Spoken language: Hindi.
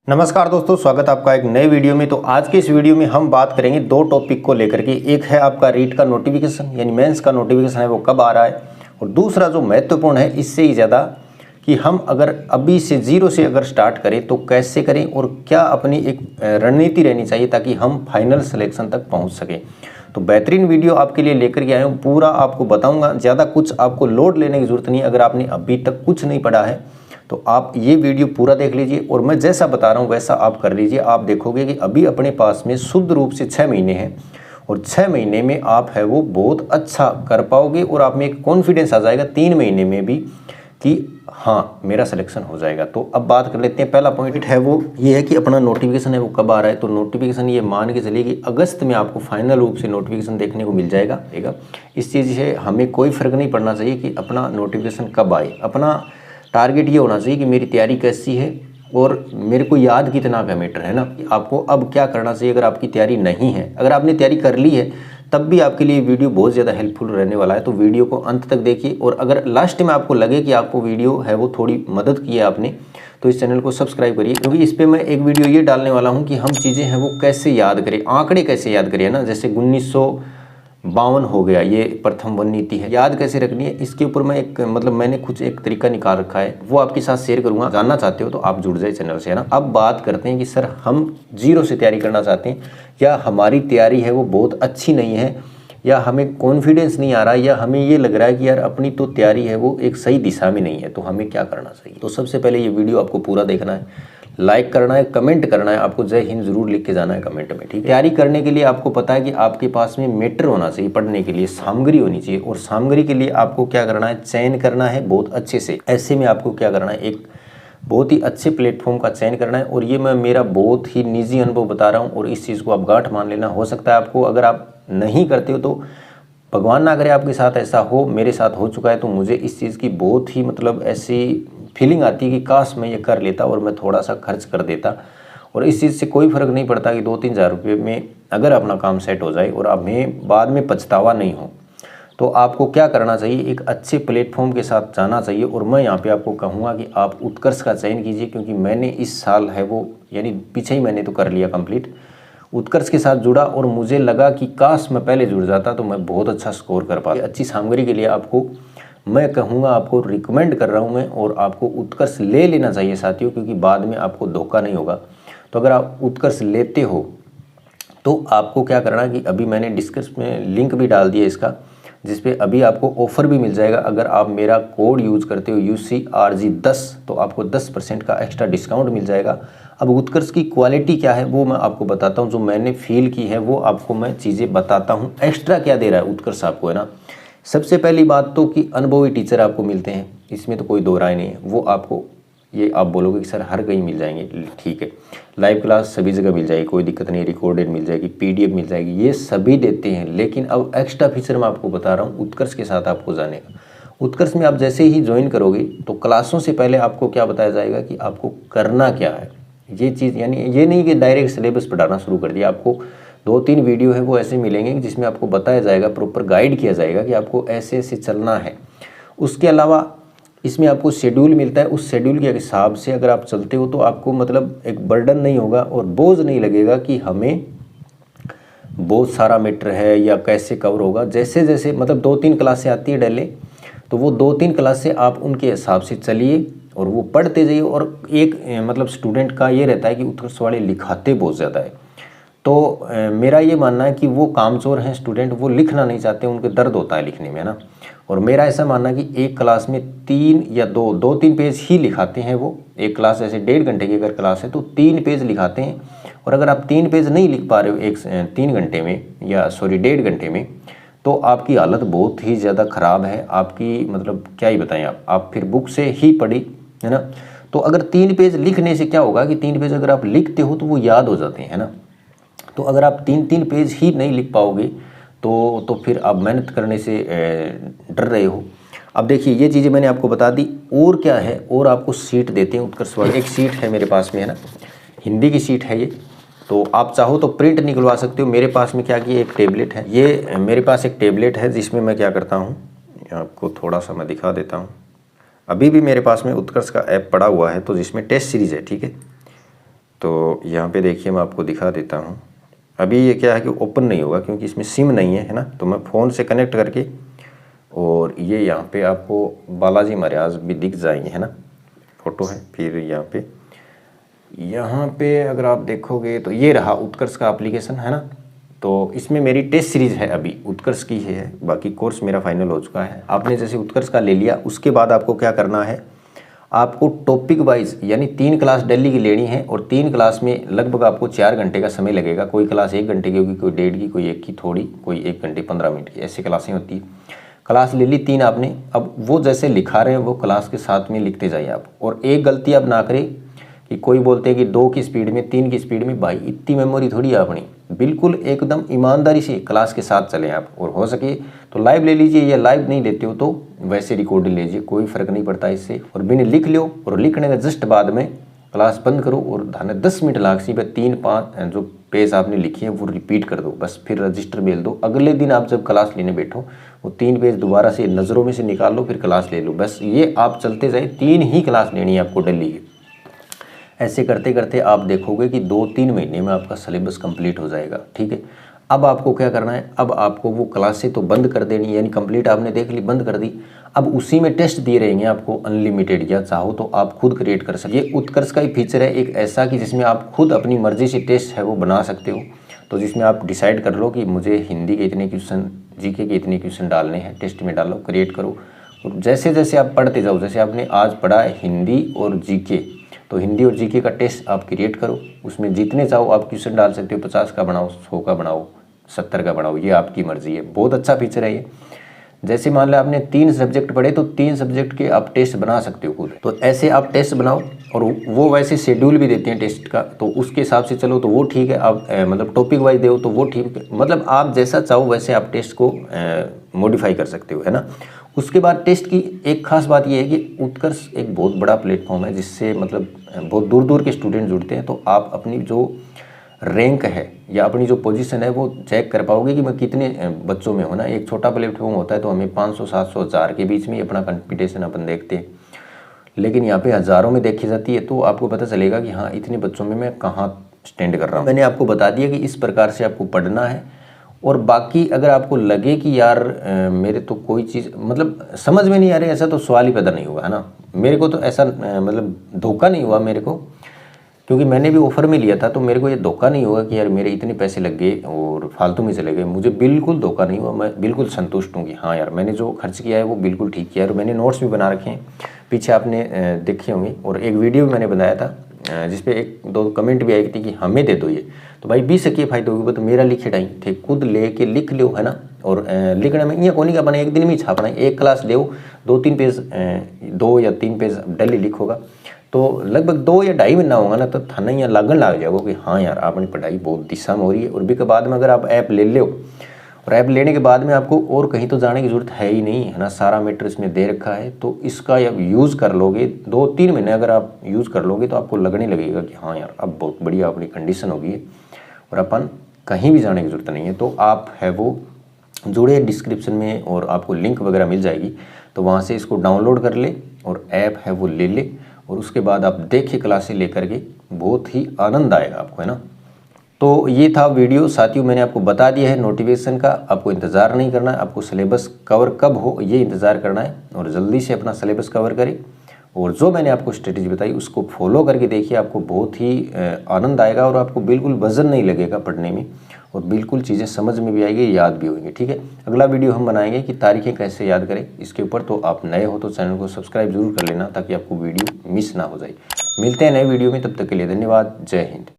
नमस्कार दोस्तों, स्वागत है आपका एक नए वीडियो में। तो आज के इस वीडियो में हम बात करेंगे दो टॉपिक को लेकर के। एक है आपका रीट का नोटिफिकेशन यानी मेंस का नोटिफिकेशन है वो कब आ रहा है, और दूसरा जो महत्वपूर्ण है इससे ही ज़्यादा कि हम अगर अभी से जीरो से अगर स्टार्ट करें तो कैसे करें और क्या अपनी एक रणनीति रहनी चाहिए ताकि हम फाइनल सिलेक्शन तक पहुँच सकें। तो बेहतरीन वीडियो आपके लिए लेकर के आया हूँ, पूरा आपको बताऊँगा। ज़्यादा कुछ आपको लोड लेने की ज़रूरत नहीं। अगर आपने अभी तक कुछ नहीं पढ़ा है तो आप ये वीडियो पूरा देख लीजिए और मैं जैसा बता रहा हूँ वैसा आप कर लीजिए। आप देखोगे कि अभी अपने पास में शुद्ध रूप से 6 महीने हैं और 6 महीने में आप है वो बहुत अच्छा कर पाओगे और आप में एक कॉन्फिडेंस आ जाएगा 3 महीने में भी कि हाँ मेरा सिलेक्शन हो जाएगा। तो अब बात कर लेते हैं। पहला पॉइंट है वो ये है कि अपना नोटिफिकेशन है वो कब आ रहा है। तो नोटिफिकेशन ये मान के चलिए कि अगस्त में आपको फाइनल रूप से नोटिफिकेशन देखने को मिल जाएगा। इस चीज़ से हमें कोई फ़र्क नहीं पड़ना चाहिए कि अपना नोटिफिकेशन कब आए। अपना टारगेट ये होना चाहिए कि मेरी तैयारी कैसी है और मेरे को याद कितना का मैटर है ना। आपको अब क्या करना चाहिए अगर आपकी तैयारी नहीं है। अगर आपने तैयारी कर ली है तब भी आपके लिए वीडियो बहुत ज़्यादा हेल्पफुल रहने वाला है। तो वीडियो को अंत तक देखिए और अगर लास्ट में आपको लगे कि आपको वीडियो है वो थोड़ी मदद की है आपने, तो इस चैनल को सब्सक्राइब करिए, क्योंकि इस पर मैं एक वीडियो ये डालने वाला हूँ कि हम चीज़ें हैं वो कैसे याद करें, आंकड़े कैसे याद करें ना। जैसे 1952 हो गया, ये प्रथम वन नीति है, याद कैसे रखनी है इसके ऊपर मैं मैंने कुछ एक तरीका निकाल रखा है, वो आपके साथ शेयर करूंगा। जानना चाहते हो तो आप जुड़ जाए चैनल से, है ना। अब बात करते हैं कि सर हम जीरो से तैयारी करना चाहते हैं या हमारी तैयारी है वो बहुत अच्छी नहीं है या हमें कॉन्फिडेंस नहीं आ रहा या हमें ये लग रहा है कि यार अपनी तो तैयारी है वो एक सही दिशा में नहीं है, तो हमें क्या करना चाहिए। तो सबसे पहले ये वीडियो आपको पूरा देखना है, लाइक करना है, कमेंट करना है। आपको जय हिंद जरूर लिख के जाना है कमेंट में, ठीक है। तैयारी करने के लिए आपको पता है कि आपके पास में मैटर होना चाहिए, पढ़ने के लिए सामग्री होनी चाहिए, और सामग्री के लिए आपको क्या करना है, चयन करना है बहुत अच्छे से। ऐसे में आपको क्या करना है, एक बहुत ही अच्छे प्लेटफॉर्म का चयन करना है। और ये मैं मेरा बहुत ही निजी अनुभव बता रहा हूँ और इस चीज़ को आप गांठ मान लेना। हो सकता है आपको, अगर आप नहीं करते हो तो भगवान ना करे आपके साथ ऐसा हो, मेरे साथ हो चुका है। तो मुझे इस चीज़ की बहुत ही ऐसी फीलिंग आती है कि काश मैं ये कर लेता और मैं थोड़ा सा खर्च कर देता। और इस चीज़ से कोई फ़र्क नहीं पड़ता कि 2-3 हज़ार रुपये में अगर अपना काम सेट हो जाए और हमें बाद में पछतावा नहीं हो। तो आपको क्या करना चाहिए, एक अच्छे प्लेटफॉर्म के साथ जाना चाहिए। और मैं यहाँ पे आपको कहूँगा कि आप उत्कर्ष का चयन कीजिए, क्योंकि मैंने इस साल है वो यानी पीछे ही मैंने तो कर लिया कंप्लीट, उत्कर्ष के साथ जुड़ा और मुझे लगा कि काश मैं पहले जुड़ जाता तो मैं बहुत अच्छा स्कोर कर पाता। अच्छी सामग्री के लिए आपको मैं कहूँगा, आपको रिकमेंड कर रहा हूँ मैं, और आपको उत्कर्ष ले लेना चाहिए साथियों, क्योंकि बाद में आपको धोखा नहीं होगा। तो अगर आप उत्कर्ष लेते हो तो आपको क्या करना है कि अभी मैंने डिस्क्रिप्शन में लिंक भी डाल दिया इसका, जिसपे अभी आपको ऑफ़र भी मिल जाएगा। अगर आप मेरा कोड यूज़ करते हो UCRG10 तो आपको 10% का एक्स्ट्रा डिस्काउंट मिल जाएगा। अब उत्कर्ष की क्वालिटी क्या है वो मैं आपको बताता हूँ, जो मैंने फील की है वो आपको मैं चीज़ें बताता हूँ। एक्स्ट्रा क्या दे रहा है उत्कर्ष आपको, है ना। सबसे पहली बात तो कि अनुभवी टीचर आपको मिलते हैं, इसमें तो कोई दो राय नहीं है। वो आपको, ये आप बोलोगे कि सर हर कहीं मिल जाएंगे, ठीक है। लाइव क्लास सभी जगह मिल जाएगी, कोई दिक्कत नहीं। रिकॉर्डेड मिल जाएगी, PDF मिल जाएगी, ये सभी देते हैं। लेकिन अब एक्स्ट्रा फीचर मैं आपको बता रहा हूँ उत्कर्ष के साथ आपको जाने का। उत्कर्ष में आप जैसे ही ज्वाइन करोगे तो क्लासों से पहले आपको क्या बताया जाएगा कि आपको करना क्या है। ये चीज़ यानी ये नहीं कि डायरेक्ट सिलेबस पढ़ाना शुरू कर दिया। आपको 2-3 वीडियो है वो ऐसे मिलेंगे जिसमें आपको बताया जाएगा, प्रॉपर गाइड किया जाएगा कि आपको ऐसे ऐसे चलना है। उसके अलावा इसमें आपको शेड्यूल मिलता है, उस शेड्यूल के हिसाब से अगर आप चलते हो तो आपको एक बर्डन नहीं होगा और बोझ नहीं लगेगा कि हमें बहुत सारा मैटर है या कैसे कवर होगा। जैसे जैसे 2-3 क्लासें आती है डेली, तो वो 2-3 क्लासें आप उनके हिसाब से चलिए और वो पढ़ते जाइए। और एक स्टूडेंट का ये रहता है कि उत्कर्ष वाले लिखाते बहुत ज़्यादा है, तो मेरा ये मानना है कि वो कामचोर हैं स्टूडेंट, वो लिखना नहीं चाहते, उनको दर्द होता है लिखने में, है ना। और मेरा ऐसा मानना है कि एक क्लास में 3 या 2-3 पेज ही लिखाते हैं वो। एक क्लास ऐसे 1.5 घंटे की अगर क्लास है तो 3 पेज लिखाते हैं। और अगर आप 3 पेज नहीं लिख पा रहे हो 3 घंटे में या 1.5 घंटे में, तो आपकी हालत बहुत ही ज़्यादा ख़राब है। आपकी क्या ही बताएं, आप फिर बुक से ही पढ़ी, है ना। तो अगर 3 पेज लिखने से क्या होगा कि 3 पेज अगर आप लिखते हो तो वो याद हो जाते हैं, है ना। तो अगर आप 3 पेज ही नहीं लिख पाओगे तो फिर आप मेहनत करने से डर रहे हो। अब देखिए ये चीज़ें मैंने आपको बता दी। और क्या है, और आपको सीट देते हैं उत्कर्ष वाले। एक सीट है मेरे पास में, है ना, हिंदी की सीट है ये। तो आप चाहो तो प्रिंट निकलवा सकते हो। मेरे पास में क्या किया, एक टेबलेट है, ये मेरे पास एक टेबलेट है जिसमें मैं क्या करता हूँ, आपको थोड़ा सा मैं दिखा देता हूँ। अभी भी मेरे पास में उत्कर्ष का ऐप पड़ा हुआ है, तो जिसमें टेस्ट सीरीज़ है, ठीक है। तो यहाँ पे देखिए मैं आपको दिखा देता हूँ। अभी ये क्या है कि ओपन नहीं होगा क्योंकि इसमें सिम नहीं है, है ना। तो मैं फ़ोन से कनेक्ट करके और ये यहाँ पे आपको बालाजी महाराज भी दिख जाएंगे, है ना, फ़ोटो है। फिर यहाँ पे अगर आप देखोगे तो ये रहा उत्कर्ष का एप्लीकेशन, है ना। तो इसमें मेरी टेस्ट सीरीज़ है, अभी उत्कर्ष की है, बाकी कोर्स मेरा फाइनल हो चुका है। आपने जैसे उत्कर्ष का ले लिया, उसके बाद आपको क्या करना है, आपको टॉपिक वाइज यानी 3 क्लास दिल्ली की लेनी है और 3 क्लास में लगभग आपको 4 घंटे का समय लगेगा। कोई क्लास 1 घंटे की होगी, कोई 1.5 की, कोई 1 की थोड़ी, कोई 1 घंटे 15 मिनट की, ऐसी क्लासें होती है। क्लास ले ली 3 आपने। अब वो जैसे लिखा रहे हैं वो क्लास के साथ में लिखते जाइए आप। और एक गलती आप ना करें कि कोई बोलते हैं कि 2 की स्पीड में, 3 की स्पीड में, भाई इतनी मेमोरी थोड़ी है अपनी। बिल्कुल एकदम ईमानदारी से क्लास के साथ चलें आप। और हो सके तो लाइव ले लीजिए, या लाइव नहीं लेते हो तो वैसे रिकॉर्ड लीजिए, कोई फ़र्क नहीं पड़ता इससे। और बिना लिख लो, और लिखने के जस्ट बाद में क्लास बंद करो और धाने 10 मिनट लागसी पे 3-5 जो पेज आपने लिखी है वो रिपीट कर दो, बस। फिर रजिस्टर बेल दो। अगले दिन आप जब क्लास लेने बैठो वो 3 पेज दोबारा से नज़रों में से निकाल लो, फिर क्लास ले लो, बस। ये आप चलते जाए, 3 ही क्लास लेनी है आपको डेली की। ऐसे करते करते आप देखोगे कि 2-3 महीने में आपका सिलेबस कंप्लीट हो जाएगा, ठीक है। अब आपको क्या करना है, अब आपको वो क्लासें तो बंद कर देनी, यानी कंप्लीट आपने देख ली, बंद कर दी। अब उसी में टेस्ट दिए रहेंगे आपको अनलिमिटेड, या चाहो तो आप खुद क्रिएट कर सकते। ये उत्कर्ष का ही फीचर है एक ऐसा कि जिसमें आप खुद अपनी मर्जी से टेस्ट है वो बना सकते हो। तो जिसमें आप डिसाइड कर लो कि मुझे हिंदी के इतने क्वेश्चन, जीके के इतने क्वेश्चन डालने हैं, टेस्ट में डालो, क्रिएट करो। और जैसे जैसे आप पढ़ते जाओ, जैसे आपने आज पढ़ा है हिंदी और जीके, तो हिंदी और जीके का टेस्ट आप क्रिएट करो। उसमें जितने चाहो आप क्वेश्चन डाल सकते हो, 50 का बनाओ, 100 का बनाओ, 70 का बनाओ, ये आपकी मर्जी है। बहुत अच्छा फीचर है ये। जैसे मान लो आपने 3 सब्जेक्ट पढ़े तो 3 सब्जेक्ट के आप टेस्ट बना सकते हो खुद। तो ऐसे आप टेस्ट बनाओ, और वो वैसे शेड्यूल भी देते हैं टेस्ट का, तो उसके हिसाब से चलो तो वो ठीक है। आप मतलब टॉपिक वाइज दो तो वो ठीक है, मतलब आप जैसा चाहो वैसे आप टेस्ट को मॉडिफाई कर सकते हो, है ना। उसके बाद टेस्ट की एक खास बात ये है कि उत्कर्ष एक बहुत बड़ा प्लेटफॉर्म है, जिससे मतलब बहुत दूर दूर के स्टूडेंट जुड़ते हैं। तो आप अपनी जो रैंक है या अपनी जो पोजीशन है वो चेक कर पाओगे कि मैं कितने बच्चों में हूँ ना। एक छोटा प्लेटफॉर्म होता है तो हमें 500, 700, 1000 के बीच में अपना कंपटीशन अपन देखते हैं, लेकिन यहाँ पे हज़ारों में देखी जाती है। तो आपको पता चलेगा कि हाँ इतने बच्चों में मैं कहाँ स्टैंड कर रहा हूँ। मैंने आपको बता दिया कि इस प्रकार से आपको पढ़ना है। और बाकी अगर आपको लगे कि यार मेरे तो कोई चीज़ मतलब समझ में नहीं आ रही, ऐसा तो सवाल ही पैदा नहीं हुआ, है ना। मेरे को तो ऐसा मतलब धोखा नहीं हुआ मेरे को, क्योंकि मैंने भी ऑफ़र में लिया था। तो मेरे को ये धोखा नहीं हुआ कि यार मेरे इतने पैसे लग गए और फालतू में चले गए। मुझे बिल्कुल धोखा नहीं हुआ। मैं बिल्कुल संतुष्ट हूँ कि हाँ यार मैंने जो खर्च किया है वो बिल्कुल ठीक किया है। और मैंने नोट्स भी बना रखे हैं, पीछे आपने देखे होंगे। और एक वीडियो भी मैंने बनाया था जिसपे 1-2 कमेंट भी आई थी कि हमें दे दो ये। तो भाई 20 के फायदा होगी, तो मेरा लिखे टाइम थे, खुद लेके लिख लो, है ना। और लिखने में ये कोनी का बना एक दिन में ही छापना है। एक क्लास ले 2-3 पेज, 2 या 3 पेज डेली लिखोगा तो लगभग 2 या 2.5 महीना होगा ना, तो थाना यहाँ लगन लग जाएगा कि हाँ यार अपनी पढ़ाई बहुत दिशा में हो रही है। और भी के बाद में अगर आप ऐप ले लो, और ऐप लेने के बाद में आपको और कहीं तो जाने की ज़रूरत है ही नहीं, है ना। सारा मैटर इसमें दे रखा है। तो इसका अब यूज़ कर लोगे 2-3 महीने अगर आप यूज़ कर लोगे तो आपको लगने लगेगा कि हाँ यार अब बहुत बढ़िया अपनी कंडीशन होगी और अपन कहीं भी जाने की ज़रूरत नहीं है। तो आप है वो जुड़े डिस्क्रिप्शन में, और आपको लिंक वगैरह मिल जाएगी, तो वहाँ से इसको डाउनलोड कर ले और ऐप है वो ले ले। और उसके बाद आप देखिए क्लासें लेकर के, बहुत ही आनंद आएगा आपको, है ना। तो ये था वीडियो साथियों, मैंने आपको बता दिया है नोटिफिकेशन का। आपको इंतज़ार नहीं करना है, आपको सिलेबस कवर कब हो ये इंतज़ार करना है, और जल्दी से अपना सिलेबस कवर करें। और जो मैंने आपको स्ट्रेटजी बताई उसको फॉलो करके देखिए, आपको बहुत ही आनंद आएगा और आपको बिल्कुल वजन नहीं लगेगा पढ़ने में, और बिल्कुल चीज़ें समझ में भी आएगी, याद भी होंगी, ठीक है। अगला वीडियो हम बनाएंगे कि तारीखें कैसे याद करें इसके ऊपर। तो आप नए हो तो चैनल को सब्सक्राइब जरूर कर लेना ताकि आपको वीडियो मिस ना हो जाए। मिलते हैं नए वीडियो में, तब तक के लिए धन्यवाद। जय हिंद।